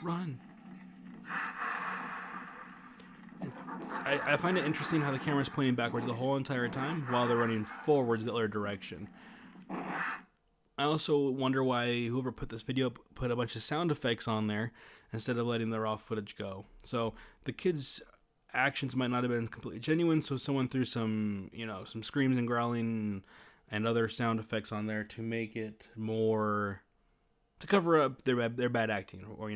run. I find it interesting how the camera's pointing backwards the whole entire time while they're running forwards the other direction. I also wonder why whoever put this video put a bunch of sound effects on there instead of letting the raw footage go. So the kids' actions might not have been completely genuine, so someone threw some, some screams and growling and other sound effects on there to make it more, to cover up their bad acting, or